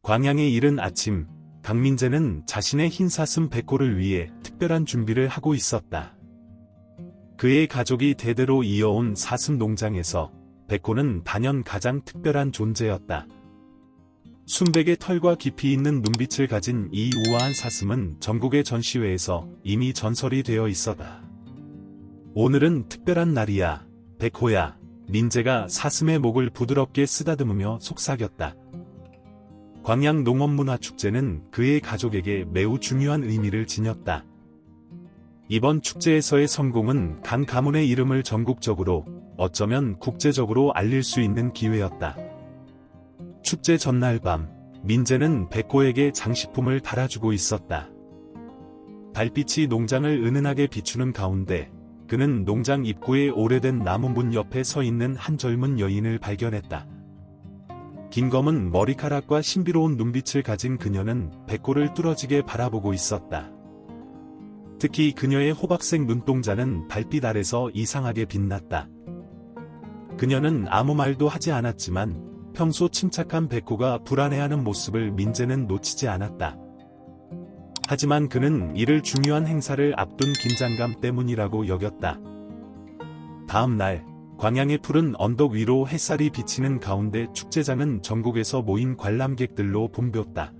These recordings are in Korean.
광양의 이른 아침, 강민재는 자신의 흰사슴 백호를 위해 특별한 준비를 하고 있었다. 그의 가족이 대대로 이어온 사슴 농장에서 백호는 단연 가장 특별한 존재였다. 순백의 털과 깊이 있는 눈빛을 가진 이 우아한 사슴은 전국의 전시회에서 이미 전설이 되어 있었다. 오늘은 특별한 날이야, 백호야. 민재가 사슴의 목을 부드럽게 쓰다듬으며 속삭였다. 광양 농업문화축제는 그의 가족에게 매우 중요한 의미를 지녔다. 이번 축제에서의 성공은 강 가문의 이름을 전국적으로, 어쩌면 국제적으로 알릴 수 있는 기회였다. 축제 전날 밤, 민재는 백호에게 장식품을 달아주고 있었다. 달빛이 농장을 은은하게 비추는 가운데 그는 농장 입구의 오래된 나무문 옆에 서 있는 한 젊은 여인을 발견했다. 긴 검은 머리카락과 신비로운 눈빛을 가진 그녀는 백호를 뚫어지게 바라보고 있었다. 특히 그녀의 호박색 눈동자는 달빛 아래서 이상하게 빛났다. 그녀는 아무 말도 하지 않았지만 평소 침착한 백호가 불안해하는 모습을 민재는 놓치지 않았다. 하지만 그는 이를 중요한 행사를 앞둔 긴장감 때문이라고 여겼다. 다음 날, 광양의 푸른 언덕 위로 햇살이 비치는 가운데 축제장은 전국에서 모인 관람객들로 붐볐다.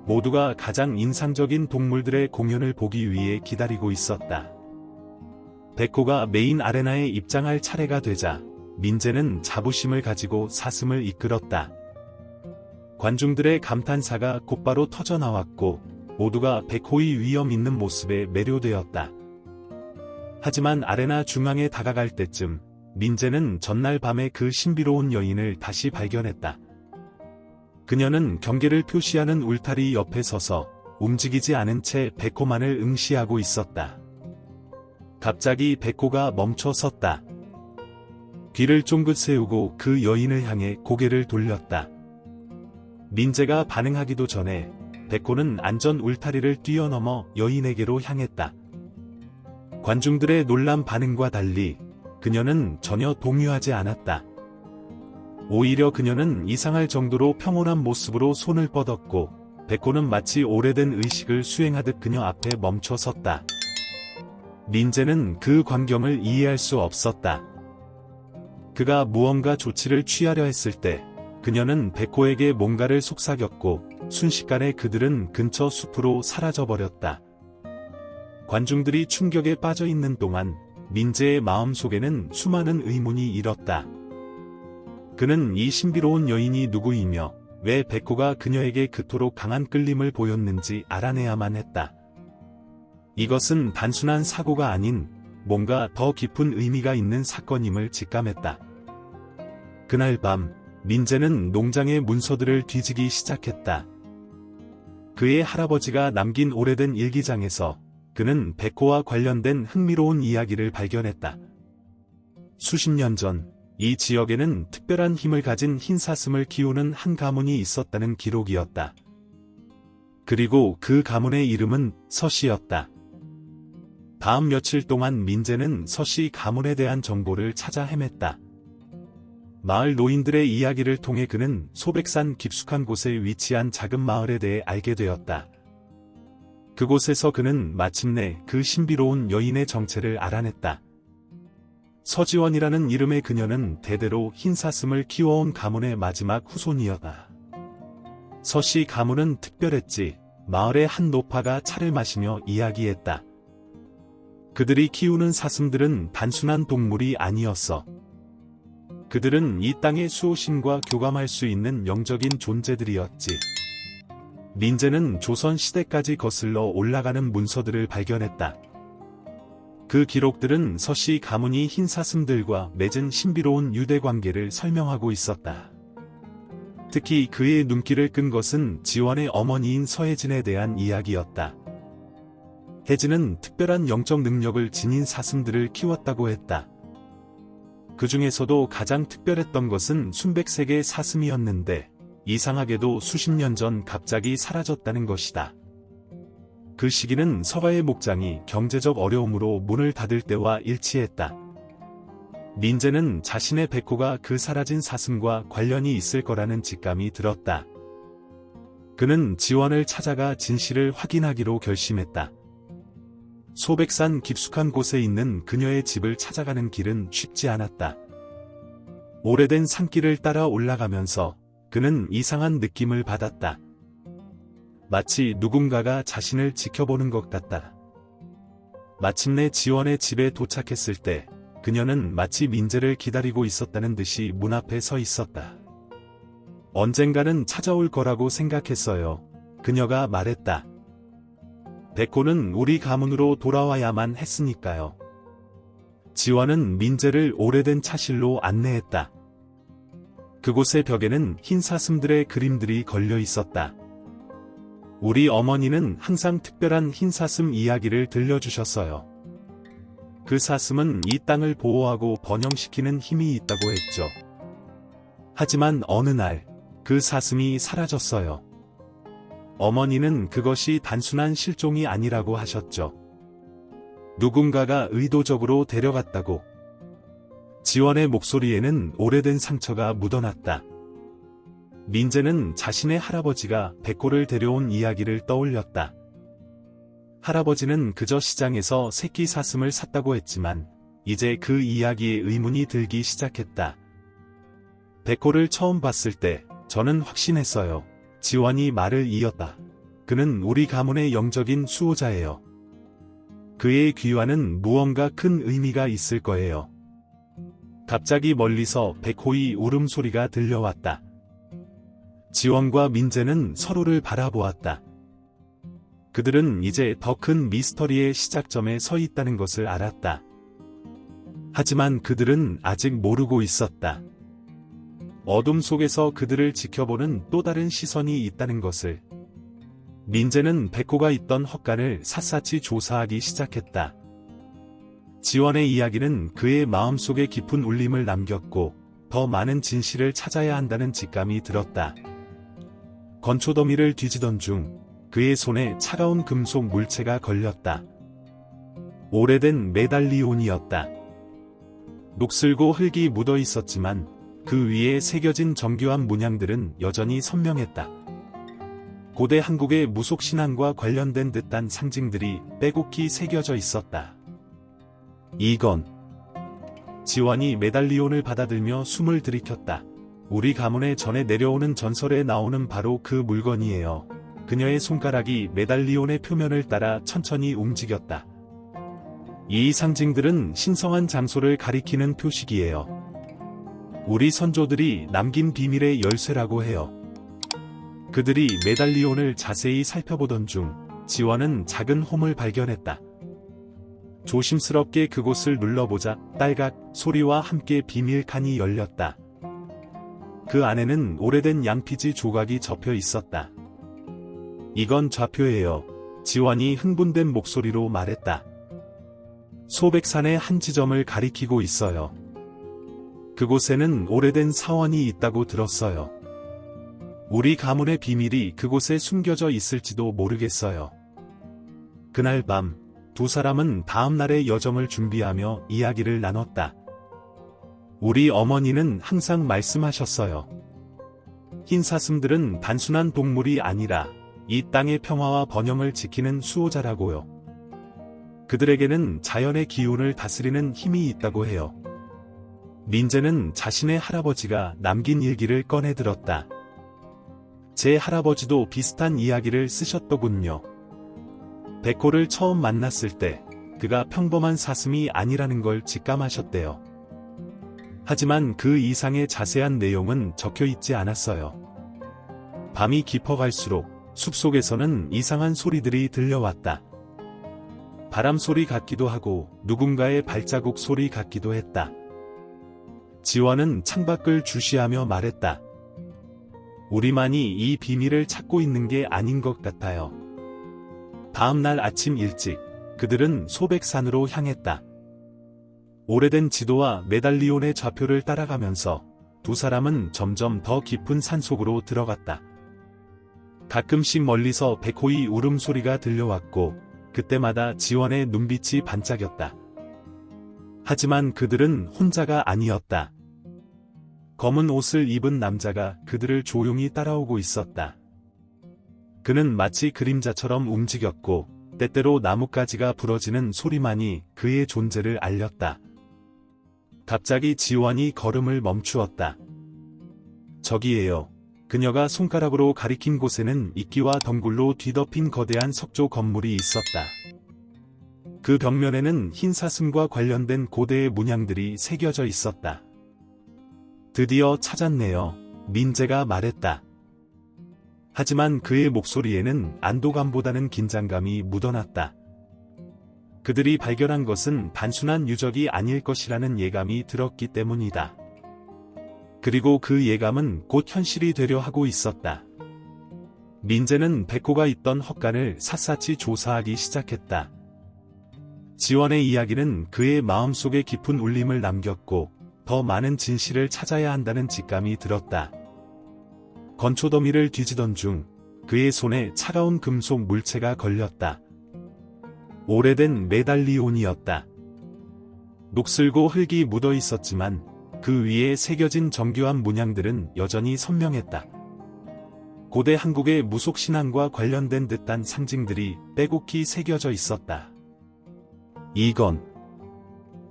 모두가 가장 인상적인 동물들의 공연을 보기 위해 기다리고 있었다. 백호가 메인 아레나에 입장할 차례가 되자 민재는 자부심을 가지고 사슴을 이끌었다. 관중들의 감탄사가 곧바로 터져나왔고 모두가 백호의 위험 있는 모습에 매료되었다. 하지만 아레나 중앙에 다가갈 때쯤 민재는 전날 밤에 그 신비로운 여인을 다시 발견했다. 그녀는 경계를 표시하는 울타리 옆에 서서 움직이지 않은 채 백호만을 응시하고 있었다. 갑자기 백호가 멈춰 섰다. 귀를 쫑긋 세우고 그 여인을 향해 고개를 돌렸다. 민재가 반응하기도 전에 백호는 안전 울타리를 뛰어넘어 여인에게로 향했다. 관중들의 놀란 반응과 달리 그녀는 전혀 동요하지 않았다. 오히려 그녀는 이상할 정도로 평온한 모습으로 손을 뻗었고 백호는 마치 오래된 의식을 수행하듯 그녀 앞에 멈춰 섰다. 민재는 그 광경을 이해할 수 없었다. 그가 무언가 조치를 취하려 했을 때 그녀는 백호에게 뭔가를 속삭였고 순식간에 그들은 근처 숲으로 사라져버렸다. 관중들이 충격에 빠져 있는 동안 민재의 마음속에는 수많은 의문이 일었다. 그는 이 신비로운 여인이 누구이며 왜 백호가 그녀에게 그토록 강한 끌림을 보였는지 알아내야만 했다. 이것은 단순한 사고가 아닌 뭔가 더 깊은 의미가 있는 사건임을 직감했다. 그날 밤 민재는 농장의 문서들을 뒤지기 시작했다. 그의 할아버지가 남긴 오래된 일기장에서 그는 백호와 관련된 흥미로운 이야기를 발견했다. 수십 년 전, 이 지역에는 특별한 힘을 가진 흰사슴을 키우는 한 가문이 있었다는 기록이었다. 그리고 그 가문의 이름은 서씨였다. 다음 며칠 동안 민재는 서씨 가문에 대한 정보를 찾아 헤맸다. 마을 노인들의 이야기를 통해 그는 소백산 깊숙한 곳에 위치한 작은 마을에 대해 알게 되었다. 그곳에서 그는 마침내 그 신비로운 여인의 정체를 알아냈다. 서지원이라는 이름의 그녀는 대대로 흰사슴을 키워온 가문의 마지막 후손이었다. 서씨 가문은 특별했지. 마을의 한 노파가 차를 마시며 이야기했다. 그들이 키우는 사슴들은 단순한 동물이 아니었어. 그들은 이 땅의 수호신과 교감할 수 있는 영적인 존재들이었지. 민재는 조선 시대까지 거슬러 올라가는 문서들을 발견했다. 그 기록들은 서씨 가문이 흰사슴들과 맺은 신비로운 유대관계를 설명하고 있었다. 특히 그의 눈길을 끈 것은 지원의 어머니인 서혜진에 대한 이야기였다. 혜진은 특별한 영적 능력을 지닌 사슴들을 키웠다고 했다. 그 중에서도 가장 특별했던 것은 순백색의 사슴이었는데 이상하게도 수십 년 전 갑자기 사라졌다는 것이다. 그 시기는 서가의 목장이 경제적 어려움으로 문을 닫을 때와 일치했다. 민재는 자신의 백호가 그 사라진 사슴과 관련이 있을 거라는 직감이 들었다. 그는 지원을 찾아가 진실을 확인하기로 결심했다. 소백산 깊숙한 곳에 있는 그녀의 집을 찾아가는 길은 쉽지 않았다. 오래된 산길을 따라 올라가면서 그는 이상한 느낌을 받았다. 마치 누군가가 자신을 지켜보는 것 같다. 마침내 지원의 집에 도착했을 때 그녀는 마치 민재를 기다리고 있었다는 듯이 문 앞에 서 있었다. 언젠가는 찾아올 거라고 생각했어요. 그녀가 말했다. 백호는 우리 가문으로 돌아와야만 했으니까요. 지원은 민재를 오래된 차실로 안내했다. 그곳의 벽에는 흰 사슴들의 그림들이 걸려 있었다. 우리 어머니는 항상 특별한 흰 사슴 이야기를 들려주셨어요. 그 사슴은 이 땅을 보호하고 번영시키는 힘이 있다고 했죠. 하지만 어느 날 그 사슴이 사라졌어요. 어머니는 그것이 단순한 실종이 아니라고 하셨죠. 누군가가 의도적으로 데려갔다고. 지원의 목소리에는 오래된 상처가 묻어났다. 민재는 자신의 할아버지가 백호를 데려온 이야기를 떠올렸다. 할아버지는 그저 시장에서 새끼 사슴을 샀다고 했지만 이제 그 이야기에 의문이 들기 시작했다. 백호를 처음 봤을 때 저는 확신했어요. 지원이 말을 이었다. 그는 우리 가문의 영적인 수호자예요. 그의 귀환은 무언가 큰 의미가 있을 거예요. 갑자기 멀리서 백호의 울음소리가 들려왔다. 지원과 민재는 서로를 바라보았다. 그들은 이제 더 큰 미스터리의 시작점에 서 있다는 것을 알았다. 하지만 그들은 아직 모르고 있었다. 어둠 속에서 그들을 지켜보는 또 다른 시선이 있다는 것을. 민재는 백호가 있던 헛간을 샅샅이 조사하기 시작했다. 지원의 이야기는 그의 마음속에 깊은 울림을 남겼고 더 많은 진실을 찾아야 한다는 직감이 들었다. 건초더미를 뒤지던 중 그의 손에 차가운 금속 물체가 걸렸다. 오래된 메달리온이었다. 녹슬고 흙이 묻어 있었지만 그 위에 새겨진 정교한 문양들은 여전히 선명했다. 고대 한국의 무속신앙과 관련된 듯한 상징들이 빼곡히 새겨져 있었다. 이건. 지원이 메달리온을 받아들며 숨을 들이켰다. 우리 가문의 전에 내려오는 전설에 나오는 바로 그 물건이에요. 그녀의 손가락이 메달리온의 표면을 따라 천천히 움직였다. 이 상징들은 신성한 장소를 가리키는 표식이에요. 우리 선조들이 남긴 비밀의 열쇠라고 해요. 그들이 메달리온을 자세히 살펴보던 중 지원은 작은 홈을 발견했다. 조심스럽게 그곳을 눌러보자 딸각 소리와 함께 비밀 칸이 열렸다. 그 안에는 오래된 양피지 조각이 접혀 있었다. 이건 좌표예요. 지원이 흥분된 목소리로 말했다. 소백산의 한 지점을 가리키고 있어요. 그곳에는 오래된 사원이 있다고 들었어요. 우리 가문의 비밀이 그곳에 숨겨져 있을지도 모르겠어요. 그날 밤, 두 사람은 다음 날의 여정을 준비하며 이야기를 나눴다. 우리 어머니는 항상 말씀하셨어요. 흰 사슴들은 단순한 동물이 아니라 이 땅의 평화와 번영을 지키는 수호자라고요. 그들에게는 자연의 기운을 다스리는 힘이 있다고 해요. 민재는 자신의 할아버지가 남긴 일기를 꺼내 들었다. 제 할아버지도 비슷한 이야기를 쓰셨더군요. 백호를 처음 만났을 때 그가 평범한 사슴이 아니라는 걸 직감하셨대요. 하지만 그 이상의 자세한 내용은 적혀 있지 않았어요. 밤이 깊어갈수록 숲속에서는 이상한 소리들이 들려왔다. 바람 소리 같기도 하고 누군가의 발자국 소리 같기도 했다. 지원은 창밖을 주시하며 말했다. 우리만이 이 비밀을 찾고 있는 게 아닌 것 같아요. 다음 날 아침 일찍 그들은 소백산으로 향했다. 오래된 지도와 메달리온의 좌표를 따라가면서 두 사람은 점점 더 깊은 산속으로 들어갔다. 가끔씩 멀리서 백호의 울음소리가 들려왔고 그때마다 지원의 눈빛이 반짝였다. 하지만 그들은 혼자가 아니었다. 검은 옷을 입은 남자가 그들을 조용히 따라오고 있었다. 그는 마치 그림자처럼 움직였고 때때로 나뭇가지가 부러지는 소리만이 그의 존재를 알렸다. 갑자기 지원이 걸음을 멈추었다. 저기에요. 그녀가 손가락으로 가리킨 곳에는 이끼와 덩굴로 뒤덮인 거대한 석조 건물이 있었다. 그 벽면에는 흰 사슴과 관련된 고대의 문양들이 새겨져 있었다. 드디어 찾았네요. 민재가 말했다. 하지만 그의 목소리에는 안도감보다는 긴장감이 묻어났다. 그들이 발견한 것은 단순한 유적이 아닐 것이라는 예감이 들었기 때문이다. 그리고 그 예감은 곧 현실이 되려 하고 있었다. 민재는 백호가 있던 헛간을 샅샅이 조사하기 시작했다. 지원의 이야기는 그의 마음속에 깊은 울림을 남겼고 더 많은 진실을 찾아야 한다는 직감이 들었다. 건초더미를 뒤지던 중 그의 손에 차가운 금속 물체가 걸렸다. 오래된 메달리온이었다. 녹슬고 흙이 묻어 있었지만 그 위에 새겨진 정교한 문양들은 여전히 선명했다. 고대 한국의 무속신앙과 관련된 듯한 상징들이 빼곡히 새겨져 있었다. 이건.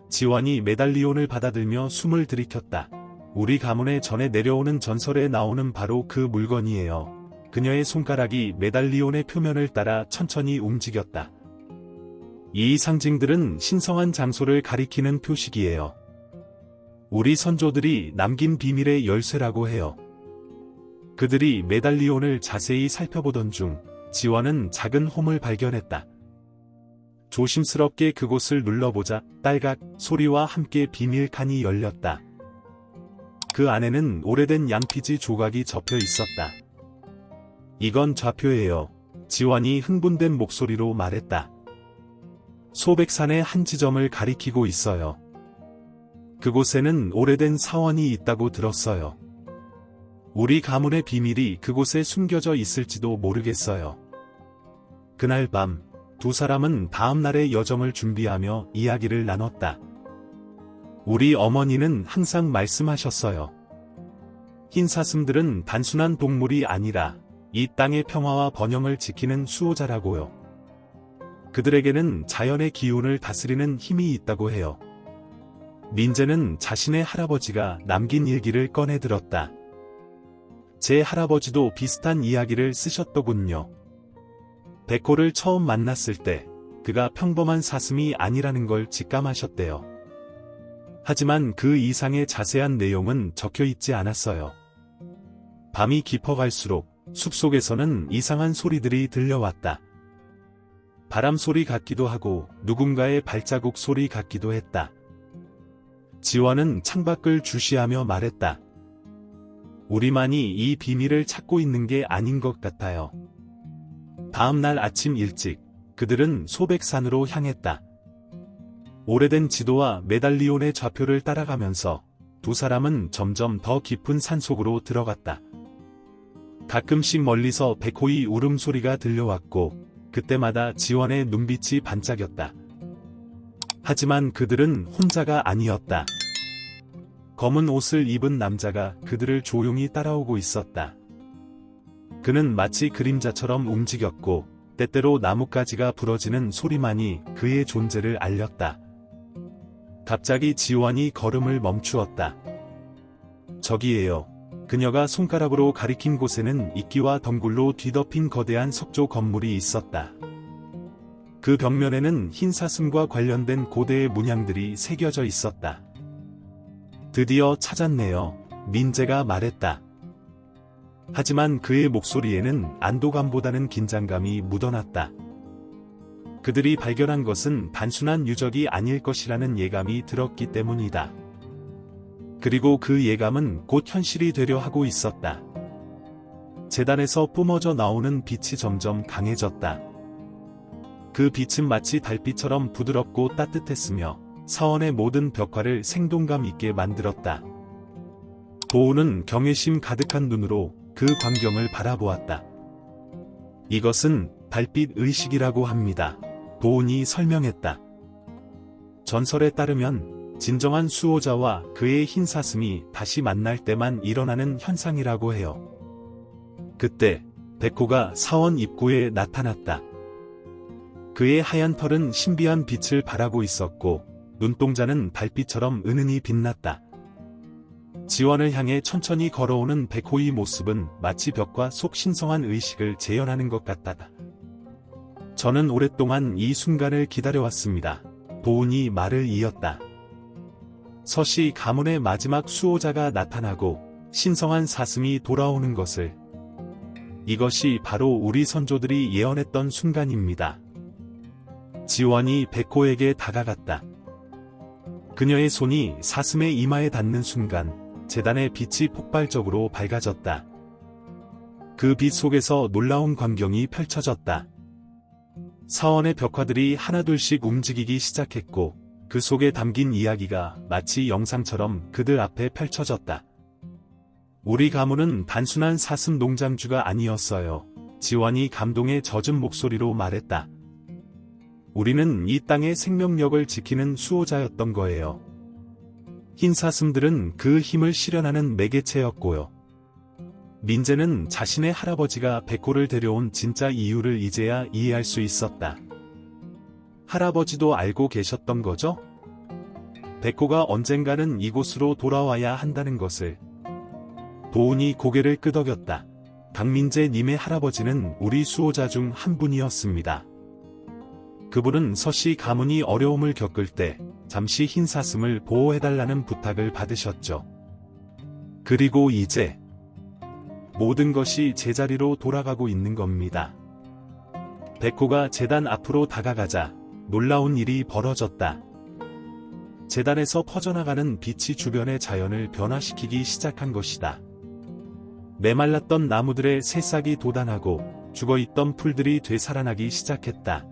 지원이 메달리온을 받아들며 숨을 들이켰다. 우리 가문에 전해 내려오는 전설에 나오는 바로 그 물건이에요. 그녀의 손가락이 메달리온의 표면을 따라 천천히 움직였다. 이 상징들은 신성한 장소를 가리키는 표식이에요. 우리 선조들이 남긴 비밀의 열쇠라고 해요. 그들이 메달리온을 자세히 살펴보던 중 지원은 작은 홈을 발견했다. 조심스럽게 그곳을 눌러보자 딸각 소리와 함께 비밀 칸이 열렸다. 그 안에는 오래된 양피지 조각이 접혀 있었다. 이건 좌표예요. 지원이 흥분된 목소리로 말했다. 소백산의 한 지점을 가리키고 있어요. 그곳에는 오래된 사원이 있다고 들었어요. 우리 가문의 비밀이 그곳에 숨겨져 있을지도 모르겠어요. 그날 밤, 두 사람은 다음날의 여정을 준비하며 이야기를 나눴다. 우리 어머니는 항상 말씀하셨어요. 흰 사슴들은 단순한 동물이 아니라 이 땅의 평화와 번영을 지키는 수호자라고요. 그들에게는 자연의 기운을 다스리는 힘이 있다고 해요. 민재는 자신의 할아버지가 남긴 일기를 꺼내 들었다. 제 할아버지도 비슷한 이야기를 쓰셨더군요. 백호를 처음 만났을 때 그가 평범한 사슴이 아니라는 걸 직감하셨대요. 하지만 그 이상의 자세한 내용은 적혀 있지 않았어요. 밤이 깊어갈수록 숲속에서는 이상한 소리들이 들려왔다. 바람 소리 같기도 하고 누군가의 발자국 소리 같기도 했다. 지원은 창밖을 주시하며 말했다. 우리만이 이 비밀을 찾고 있는 게 아닌 것 같아요. 다음날 아침 일찍 그들은 소백산으로 향했다. 오래된 지도와 메달리온의 좌표를 따라가면서 두 사람은 점점 더 깊은 산속으로 들어갔다. 가끔씩 멀리서 백호의 울음소리가 들려왔고 그때마다 지원의 눈빛이 반짝였다. 하지만 그들은 혼자가 아니었다. 검은 옷을 입은 남자가 그들을 조용히 따라오고 있었다. 그는 마치 그림자처럼 움직였고 때때로 나뭇가지가 부러지는 소리만이 그의 존재를 알렸다. 갑자기 지원이 걸음을 멈추었다. 저기에요. 그녀가 손가락으로 가리킨 곳에는 이끼와 덩굴로 뒤덮인 거대한 석조 건물이 있었다. 그 벽면에는 흰 사슴과 관련된 고대의 문양들이 새겨져 있었다. 드디어 찾았네요. 민재가 말했다. 하지만 그의 목소리에는 안도감보다는 긴장감이 묻어났다. 그들이 발견한 것은 단순한 유적이 아닐 것이라는 예감이 들었기 때문이다. 그리고 그 예감은 곧 현실이 되려 하고 있었다. 재단에서 뿜어져 나오는 빛이 점점 강해졌다. 그 빛은 마치 달빛처럼 부드럽고 따뜻했으며 사원의 모든 벽화를 생동감 있게 만들었다. 도우는 경외심 가득한 눈으로 그 광경을 바라보았다. 이것은 달빛 의식이라고 합니다. 도운이 설명했다. 전설에 따르면 진정한 수호자와 그의 흰 사슴이 다시 만날 때만 일어나는 현상이라고 해요. 그때 백호가 사원 입구에 나타났다. 그의 하얀 털은 신비한 빛을 발하고 있었고 눈동자는 달빛처럼 은은히 빛났다. 지원을 향해 천천히 걸어오는 백호의 모습은 마치 벽과 속 신성한 의식을 재현하는 것 같다. 저는 오랫동안 이 순간을 기다려왔습니다. 도훈이 말을 이었다. 서시 가문의 마지막 수호자가 나타나고 신성한 사슴이 돌아오는 것을. 이것이 바로 우리 선조들이 예언했던 순간입니다. 지원이 백호에게 다가갔다. 그녀의 손이 사슴의 이마에 닿는 순간 제단의 빛이 폭발적으로 밝아졌다. 그 빛 속에서 놀라운 광경이 펼쳐졌다. 사원의 벽화들이 하나둘씩 움직이기 시작했고 그 속에 담긴 이야기가 마치 영상처럼 그들 앞에 펼쳐졌다. 우리 가문은 단순한 사슴 농장주가 아니었어요. 지원이 감동에 젖은 목소리로 말했다. 우리는 이 땅의 생명력을 지키는 수호자였던 거예요. 흰 사슴들은 그 힘을 실현하는 매개체였고요. 민재는 자신의 할아버지가 백호를 데려온 진짜 이유를 이제야 이해할 수 있었다. 할아버지도 알고 계셨던 거죠? 백호가 언젠가는 이곳으로 돌아와야 한다는 것을. 도훈이 고개를 끄덕였다. 강민재 님의 할아버지는 우리 수호자 중 한 분이었습니다. 그분은 서씨 가문이 어려움을 겪을 때 잠시 흰 사슴을 보호해달라는 부탁을 받으셨죠. 그리고 이제 모든 것이 제자리로 돌아가고 있는 겁니다. 백호가 제단 앞으로 다가가자 놀라운 일이 벌어졌다. 제단에서 퍼져나가는 빛이 주변의 자연을 변화시키기 시작한 것이다. 메말랐던 나무들의 새싹이 돋아나고 죽어있던 풀들이 되살아나기 시작했다.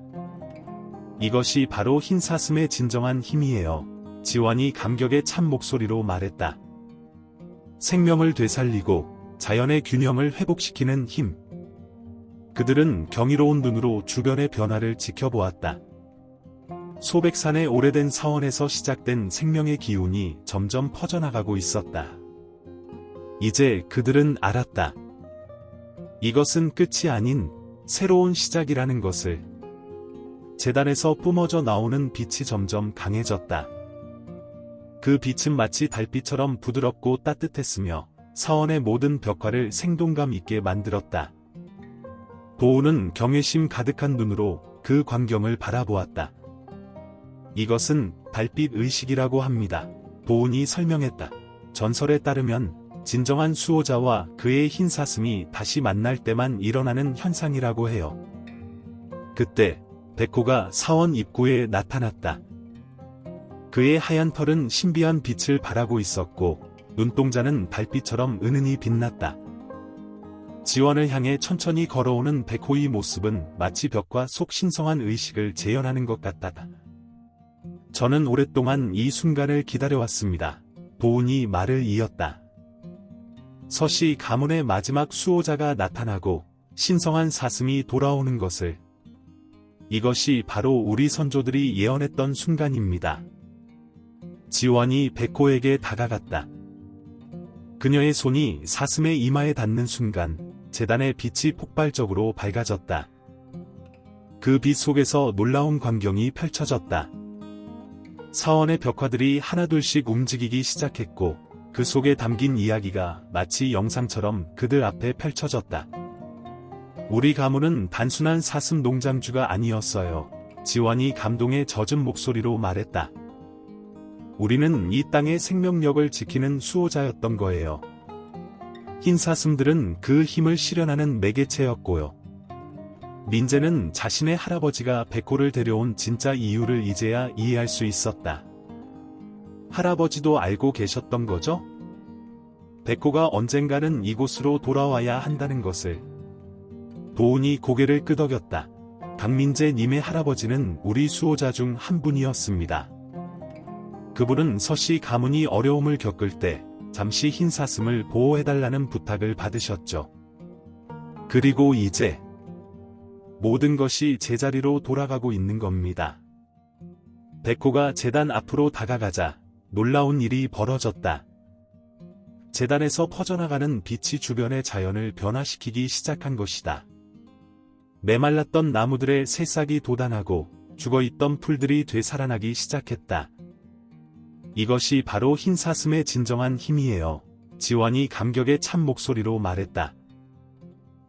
이것이 바로 흰 사슴의 진정한 힘이에요. 지원이 감격에 찬 목소리로 말했다. 생명을 되살리고 자연의 균형을 회복시키는 힘. 그들은 경이로운 눈으로 주변의 변화를 지켜보았다. 소백산의 오래된 사원에서 시작된 생명의 기운이 점점 퍼져나가고 있었다. 이제 그들은 알았다. 이것은 끝이 아닌 새로운 시작이라는 것을. 제단에서 뿜어져 나오는 빛이 점점 강해졌다. 그 빛은 마치 달빛처럼 부드럽고 따뜻했으며 사원의 모든 벽화를 생동감 있게 만들었다. 도훈은 경외심 가득한 눈으로 그 광경을 바라보았다. 이것은 달빛 의식이라고 합니다. 도훈이 설명했다. 전설에 따르면 진정한 수호자와 그의 흰 사슴이 다시 만날 때만 일어나는 현상이라고 해요. 그때 백호가 사원 입구에 나타났다. 그의 하얀 털은 신비한 빛을 발하고 있었고 눈동자는 달빛처럼 은은히 빛났다. 지원을 향해 천천히 걸어오는 백호의 모습은 마치 벽과 속 신성한 의식을 재현하는 것 같다. 저는 오랫동안 이 순간을 기다려왔습니다. 도훈이 말을 이었다. 서씨 가문의 마지막 수호자가 나타나고 신성한 사슴이 돌아오는 것을. 이것이 바로 우리 선조들이 예언했던 순간입니다. 지원이 백호에게 다가갔다. 그녀의 손이 사슴의 이마에 닿는 순간 제단의 빛이 폭발적으로 밝아졌다. 그 빛 속에서 놀라운 광경이 펼쳐졌다. 사원의 벽화들이 하나둘씩 움직이기 시작했고 그 속에 담긴 이야기가 마치 영상처럼 그들 앞에 펼쳐졌다. 우리 가문은 단순한 사슴 농장주가 아니었어요. 지원이 감동에 젖은 목소리로 말했다. 우리는 이 땅의 생명력을 지키는 수호자였던 거예요. 흰 사슴들은 그 힘을 실현하는 매개체였고요. 민재는 자신의 할아버지가 백호를 데려온 진짜 이유를 이제야 이해할 수 있었다. 할아버지도 알고 계셨던 거죠? 백호가 언젠가는 이곳으로 돌아와야 한다는 것을. 도훈이 고개를 끄덕였다. 강민재 님의 할아버지는 우리 수호자 중 한 분이었습니다. 그분은 서씨 가문이 어려움을 겪을 때 잠시 흰 사슴을 보호해달라는 부탁을 받으셨죠. 그리고 이제 모든 것이 제자리로 돌아가고 있는 겁니다. 백호가 제단 앞으로 다가가자 놀라운 일이 벌어졌다. 제단에서 퍼져나가는 빛이 주변의 자연을 변화시키기 시작한 것이다. 메말랐던 나무들의 새싹이 돋아나고 죽어있던 풀들이 되살아나기 시작했다. 이것이 바로 흰사슴의 진정한 힘이에요. 지원이 감격의 참 목소리로 말했다.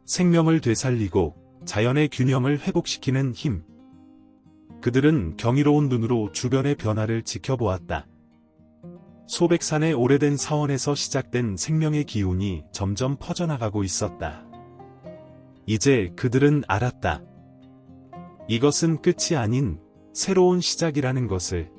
생명을 되살리고 자연의 균형을 회복시키는 힘. 그들은 경이로운 눈으로 주변의 변화를 지켜보았다. 소백산의 오래된 사원에서 시작된 생명의 기운이 점점 퍼져나가고 있었다. 이제 그들은 알았다. 이것은 끝이 아닌 새로운 시작이라는 것을.